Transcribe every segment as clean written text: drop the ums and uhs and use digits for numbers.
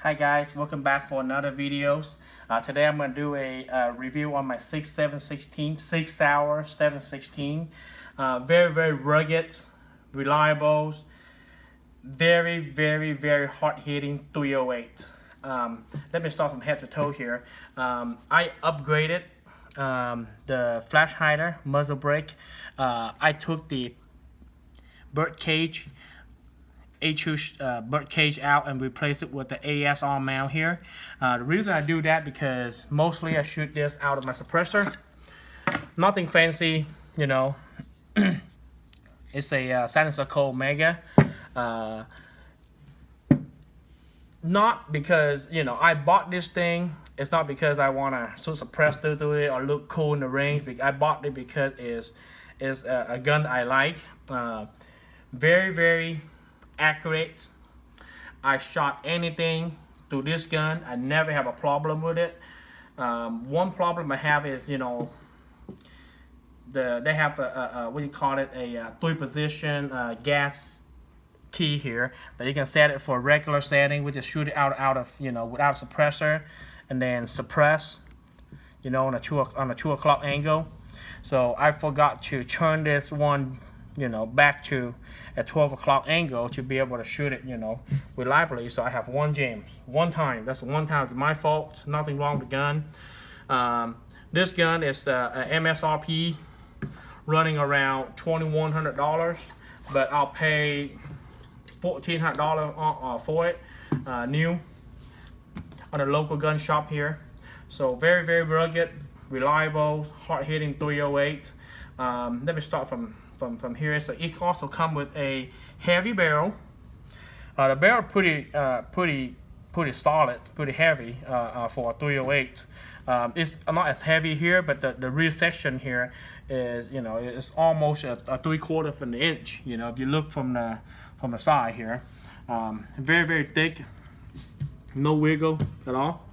Hi guys, welcome back for another videos. Today I'm going to do a review on my Sig Sauer 716. Very rugged, reliable, very hard hitting 308. Let me start from head to toe here. I upgraded the flash hider muzzle brake. I took the bird cage bird cage out and replace it with the AS arm mount here. The reason I do that because mostly I shoot this out of my suppressor. Nothing fancy, you know. It's a silencer called Mega. Not because, you know, I bought this thing. It's not because I want to suppress through it or look cool in the range. I bought it because it's a gun I like. Very accurate. I shot anything through this gun. I never have a problem with it. One problem I have is, you know, they have a what do you call it, a 3-position gas key here that you can set it for regular setting. We just shoot it out of, you know, without a suppressor, and then suppress, you know, on a 2 o'clock angle. So I forgot to turn this one, you know, back to a 12 o'clock angle to be able to shoot it, you know, reliably. So I have one time. That's one time. It's my fault. Nothing wrong with the gun. This gun is a MSRP running around $2,100, but I'll pay $1,400 for it, new, on a local gun shop here. So very rugged, reliable, hard-hitting 308. Let me start from here. So it also comes with a heavy barrel. The barrel pretty solid, pretty heavy for a 308. It's not as heavy here, but the rear section here is, you know, it's almost a 3/4 of an inch. You know, if you look from the side here, very thick, no wiggle at all,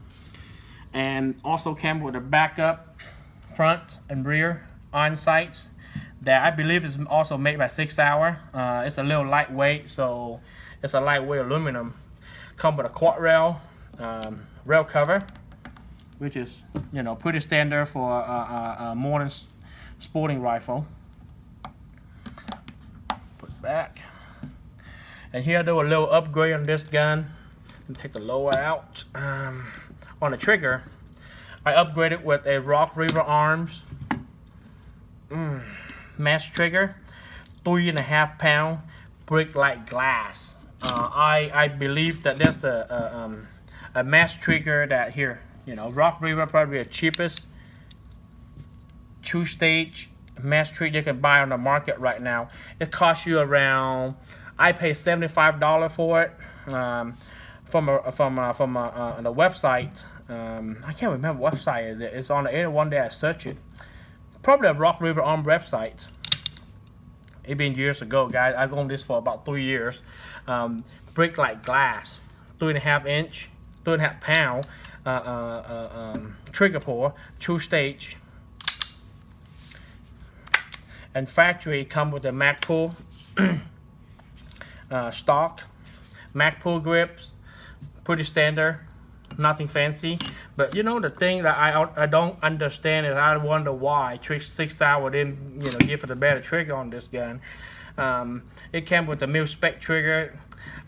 and also came with a backup front and rear iron sights that I believe is also made by Sig Sauer. It's a little lightweight, so it's a lightweight aluminum. Come with a quad rail, rail cover, which is, you know, pretty standard for a modern sporting rifle. Put it back. And here I do a little upgrade on this gun. Let me take the lower out. On the trigger, I upgraded with a Rock River Arms mass trigger, 3.5 pound brick like glass. I believe that that's a mass trigger that here, you know, Rock River probably the cheapest 2-stage mass trigger you can buy on the market right now. It costs you around, I pay $75 for it from the website. I can't remember what website is it. It's on the internet. One day I search it. Probably a Rock River Arm website. It been years ago, guys. I've owned this for about 3 years. Brick like glass, 3.5 inch, 3.5 pound trigger pull, 2-stage. And factory come with the Mac pull stock, Mac pull grips, pretty standard. Nothing fancy, but you know, the thing that I don't understand is I wonder why Sig Sauer didn't, you know, give it a better trigger on this gun. It came with a mil-spec trigger.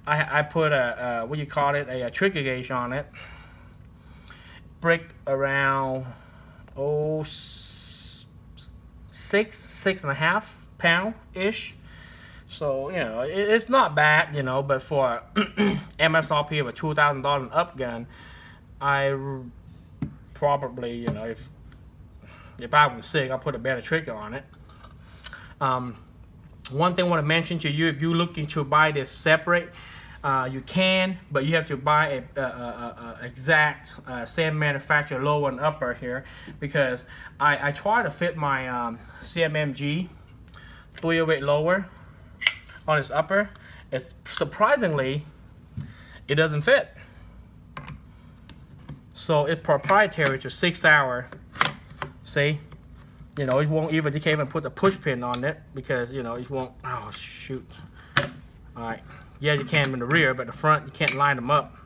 I put a what do you call it, a trigger gauge on it. Brick around 6.5 pound ish. So, you know, it's not bad, you know, but for MSRP of a $2,000 and up gun, I probably, you know, if I was sick, I'll put a better trigger on it. One thing I want to mention to you, if you're looking to buy this separate, you can, but you have to buy a exact same manufacturer lower and upper here, because I try to fit my CMMG 308 lower on its upper. It's surprisingly, it doesn't fit. So it's proprietary to Sig Sauer. See, you know, it won't even, you can't even put the push pin on it because, you know, it won't. Oh shoot! All right, yeah, you can in the rear, but the front you can't line them up.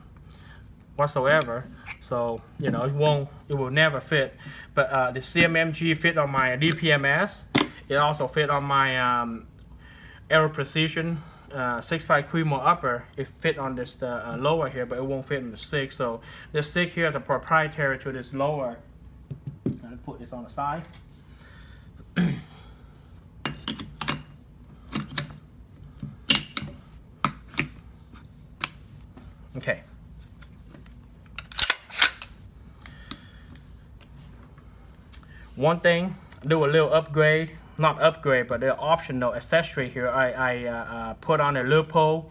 whatsoever. So you know, it will never fit. But the CMMG fit on my DPMS. It also fit on my Aero Precision 6.5 Creamer upper. It fit on this lower here, but it won't fit in the Sig. So the Sig here is a proprietary to this lower. I'm gonna put this on the side. Okay. One thing, do a little upgrade, not upgrade, but the optional accessory here. I put on a Lupo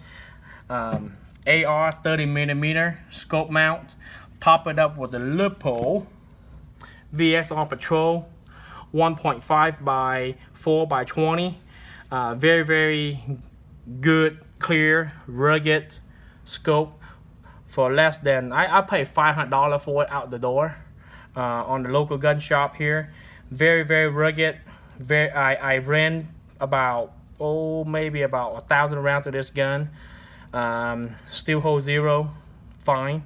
AR 30mm scope mount, top it up with the Lupo VS on Patrol 1.5 by 4 by 20. Very good, clear, rugged scope for less than I paid $500 for it out the door on the local gun shop here. Very rugged. I ran about maybe about 1,000 rounds to this gun. Still hold zero, fine.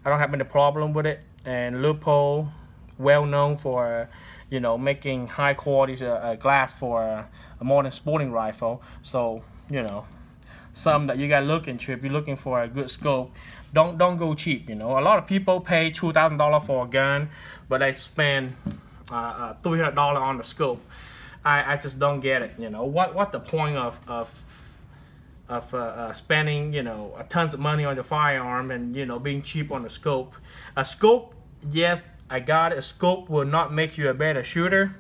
I don't have any problem with it. And Lupo, well known for you know making high quality glass for a modern sporting rifle. So you know, something that you gotta look into if you're looking for a good scope. Don't go cheap. You know, a lot of people pay $2,000 for a gun, but they spend $300 on the scope. I just don't get it. You know, what the point of spending you know tons of money on the firearm and you know being cheap on the scope? A scope, yes, I got it. A scope will not make you a better shooter,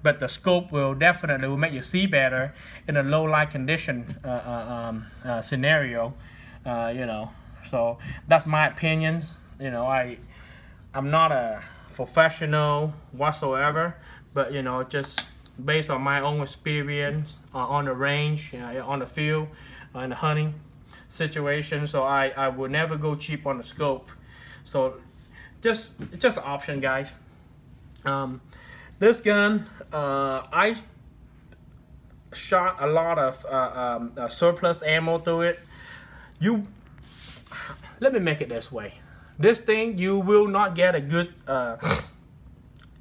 but the scope will definitely make you see better in a low light condition scenario. You know, so that's my opinion. You know, I'm not a professional whatsoever, but you know, just based on my own experience on the range, on the field, in the hunting situation. So I would never go cheap on the scope. So just an option, guys. This gun, I shot a lot of surplus ammo through it. Let me make it this way. This thing, you will not get a good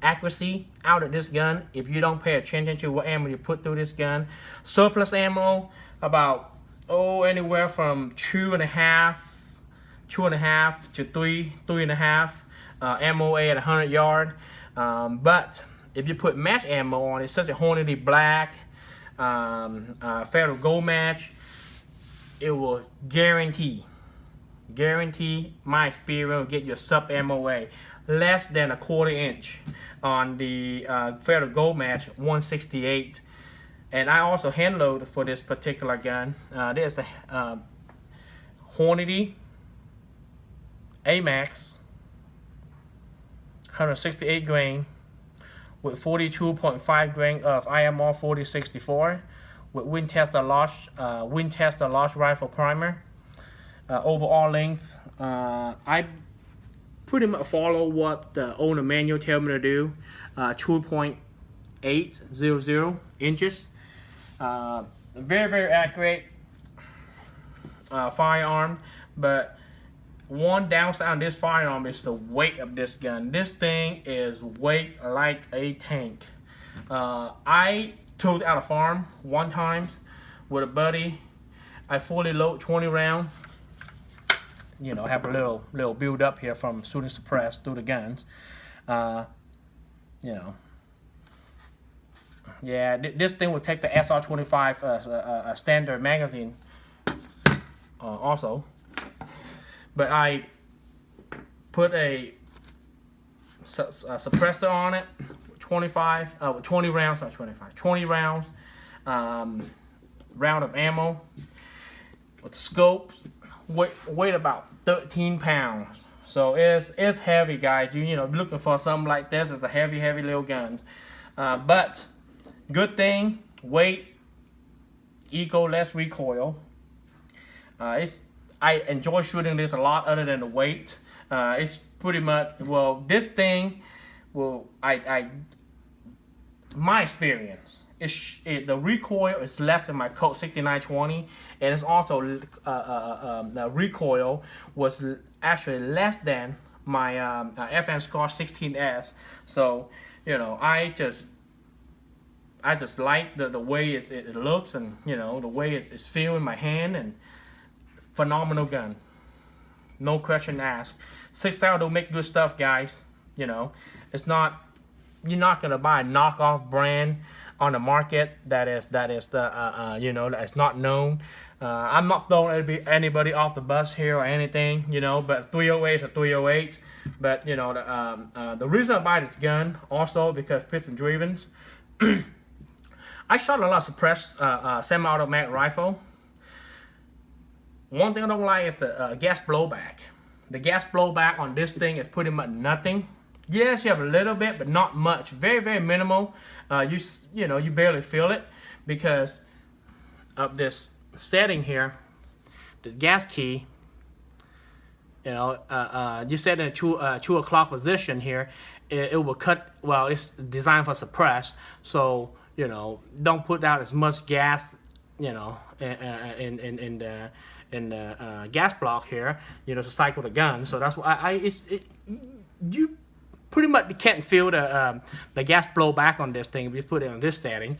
accuracy out of this gun if you don't pay attention to what ammo you put through this gun. Surplus ammo, about anywhere from 2.5 to 3.5 MOA at 100 yard. But if you put match ammo on it, such a Hornady Black, Federal Gold Match, it will guarantee my experience will get you sub MOA, less than a 1/4 inch on the Federal Gold Match 168. And I also hand load for this particular gun. There's the Hornady AMAX 168 grain with 42.5 grain of IMR 4064 with Winchester large rifle primer. Overall length, I pretty much follow what the owner manual tell me to do. 2.800 inches. Very accurate firearm, but one downside on this firearm is the weight of this gun. This thing is weight like a tank. I took out a farm one time with a buddy. I fully load 20 rounds. You know, have a little build up here from shooting suppress through the guns. You know, yeah, this thing will take the SR25 standard magazine also. But I put a suppressor on it, 20 rounds, not 25, 20 rounds, round of ammo with the scopes. Weight about 13 pounds. So it's heavy, guys. You know, looking for something like this, is a heavy little gun. But good thing, weight equal less recoil. I enjoy shooting this a lot other than the weight. It's pretty much, well, this thing will, my experience, the recoil is less than my Colt 6920, and it's also the recoil was actually less than my FN Scar 16S. So you know, I just like the way it looks, and you know, the way it's feel in my hand, and phenomenal gun, no question asked. Sig Sauer don't make good stuff, guys. You know, it's not, you're not gonna buy a knockoff brand on the market that is the you know, that's not known. I'm not throwing anybody off the bus here or anything, you know, but 308 is a 308. But you know, the reason I buy this gun also because piston drivens. I shot a lot of suppressed semi-automatic rifle. One thing I don't like is the gas blowback. The gas blowback on this thing is pretty much nothing. Yes, you have a little bit, but not much. Very, very minimal. You know, you barely feel it because of this setting here, the gas key. You know, you set in a 2 o'clock position here, it will cut. Well, it's designed for suppress, so you know, don't put out as much gas, you know, in the gas block here, you know, to cycle the gun. So that's why you pretty much can't feel the gas blowback on this thing if you put it on this setting.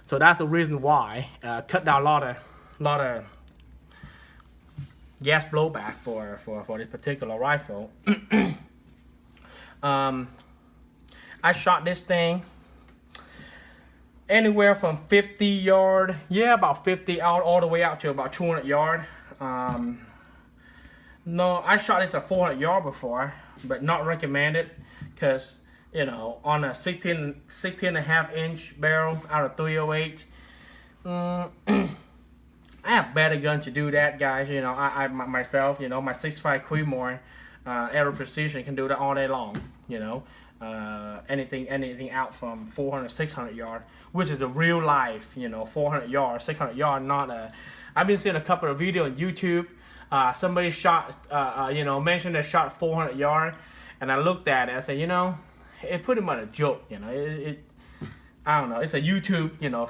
So that's the reason why cut down a lot of gas blowback for this particular rifle. I shot this thing anywhere from 50 yard, yeah, about 50 out all the way out to about 200 yard. No, I shot this at 400 yard before, but not recommended because, you know, on a 16 and a half inch barrel out of 308, I have better guns to do that, guys. You know, I myself, you know, my 6.5 Creedmoor Aero Precision can do that all day long. You know, anything out from 400, 600 yard, which is the real life. You know, 400 yard, 600 yard, not a. I've been seeing a couple of videos on YouTube. Somebody shot, you know, mentioned they shot 400 yard, and I looked at it. I said, you know, it pretty much a joke. You know, I don't know. It's a YouTube, you know,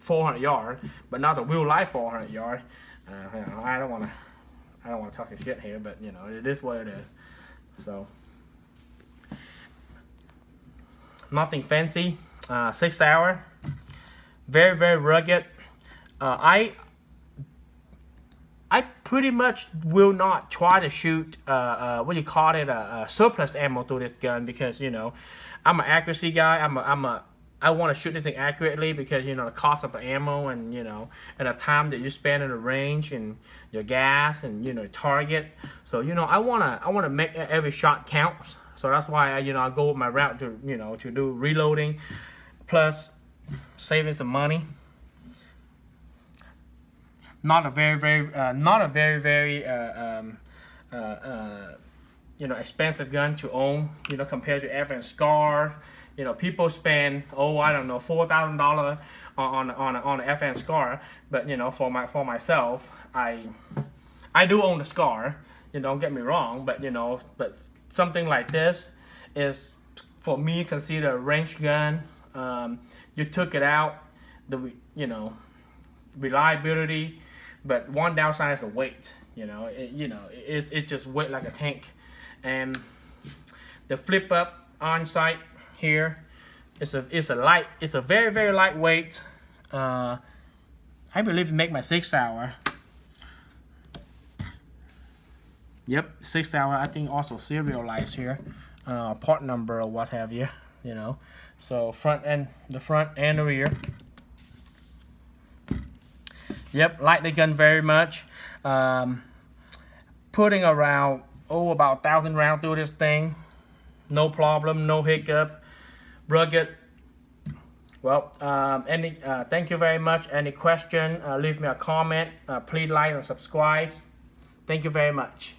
400 yard, but not the real life 400 yard. You know, I don't want to talk shit here, but you know, it is what it is. So nothing fancy. Sig Sauer, very, very rugged. I pretty much will not try to shoot what do you call it, surplus ammo through this gun because, you know, I'm an accuracy guy. I want to shoot this thing accurately because, you know, the cost of the ammo and, you know, and the time that you spend in the range and your gas and, you know, target. So, you know, I wanna make every shot count. So that's why I go with my route to, you know, to do reloading plus saving some money. Not a very you know, expensive gun to own, you know, compared to FN Scar. You know, people spend, I don't know, $4,000 on an FN Scar, but you know, for myself, I do own the Scar. You know, don't get me wrong, but you know, but something like this is for me considered a range gun. You took it out, you know, reliability, but one downside is the weight. You know, it's just weight like a tank, and the flip up on sight here, it's a very, very lightweight. I believe you make my Sig Sauer. Yep, Sig Sauer. I think also serial lights here, part number or what have you. You know, so the front and the rear. Yep, like the gun very much. Putting around about 1,000 rounds through this thing, no problem, no hiccup. Rugged. Well, thank you very much. Any question, leave me a comment. Please like and subscribe. Thank you very much.